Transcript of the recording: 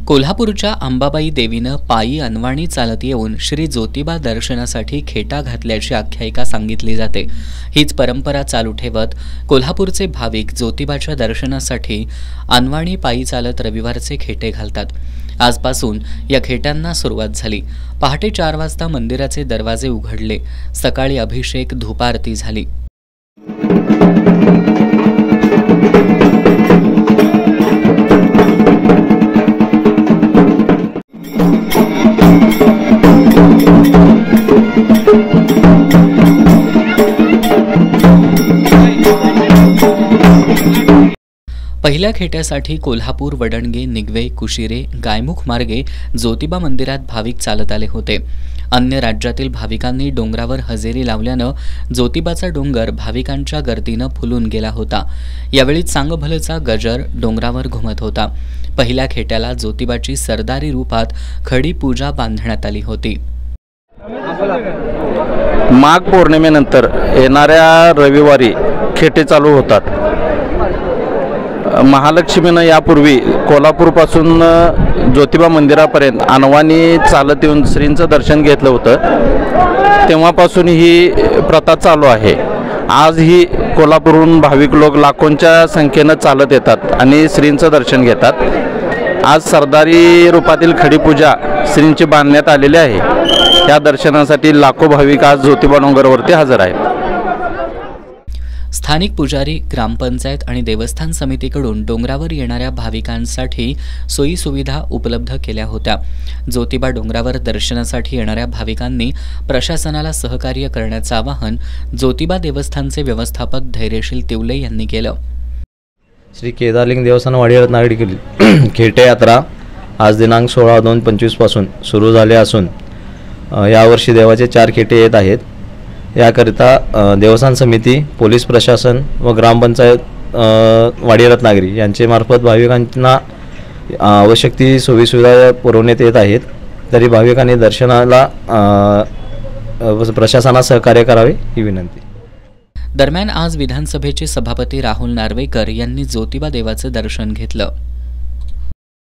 कोल्हापूरच्या अंबाबाई देवीनं पायी अनवाणी चालत येऊन श्री ज्योतिबा दर्शनासाठी खेटा घातल्याची आख्यायिका सांगितली जाते। हीच परंपरा चालू ठेवत कोल्हापूरचे भाविक ज्योतिबाच्या दर्शनासाठी अनवाणी पायी चालत रविवारचे खेटे घालतात। आजपासून या खेट्यांना सुरुवात झाली। पहाटे 4 वाजता मंदिराचे दरवाजे उघडले। सकाळी अभिषेक, धूपारती झाली। पहिल्या खेट्यासाठी कोल्हापूर, वडणगे, निगवे, कुशिरे, गायमुख मार्गे ज्योतिबा मंदिरात भाविक चालत आले होते। अन्य राज्यातील भाविकांनी डोंगरावर हजेरी लावल्यानं ज्योतिबाचा डोंगर भाविकांच्या गर्दीनं फुलून गेला होता। यावेळी चांगभलचा गजर डोंगरावर घुमत होता। पहिल्या खेट्याला ज्योतिबाची सरदारी रूपात खडी पूजा बांधण्यात आली होती। माघ पौर्णिमेनंतर येणाऱ्या रविवारी खेटे चालू होतात। महालक्ष्मीनं यापूर्वी कोल्हापूरपासून ज्योतिबा मंदिरापर्यंत अनवाणी चालत येऊन श्रींचं दर्शन घेतलं होतं। तेव्हापासून ही प्रथा चालू आहे। आज ही कोल्हापूरहून भाविक लोक लाखोंच्या संख्येनं चालत येतात आणि श्रींचं दर्शन घेतात। आज सरदारी रूपातील खडीपूजा श्रींची बांधण्यात आलेली आहे। त्या दर्शनासाठी लाखो भाविक आज ज्योतिबा डोंगरावरती हजर आहेत। स्थानिक पुजारी, ग्रामपंचायत आणि देवस्थान समितीकडून डोंगरावर येणाऱ्या भाविकांसाठी सोयी सुविधा उपलब्ध केल्या होत्या। ज्योतिबा डोंगरावर दर्शनासाठी येणाऱ्या भाविकांनी प्रशासनाला सहकार्य करण्याचं आवाहन ज्योतिबा देवस्थानचे व्यवस्थापक धैर्यशील तिवले यांनी केलं। श्री केदारलिंग देवस्थान वाडी रत्नागिरी खेटे यात्रा आज दिनांक 16/2/25 पासून सुरू झाले असून यावर्षी देवाचे 4 खेटे येत आहेत। याकरिता देवस्थान समिती, पोलीस प्रशासन व ग्रामपंचायत वाडी रत्नागिरी यांचे मार्फत भाविकांना आवश्यक ती सोयीसुविधा पुरवण्यात येत आहेत। तरी भाविकांनी दर्शनाला प्रशासनास सहकार्य करावे ही विनंती। दरम्यान आज विधानसभेचे सभापती राहुल नार्वेकर यांनी ज्योतिबा देवाचे दर्शन घेतलं।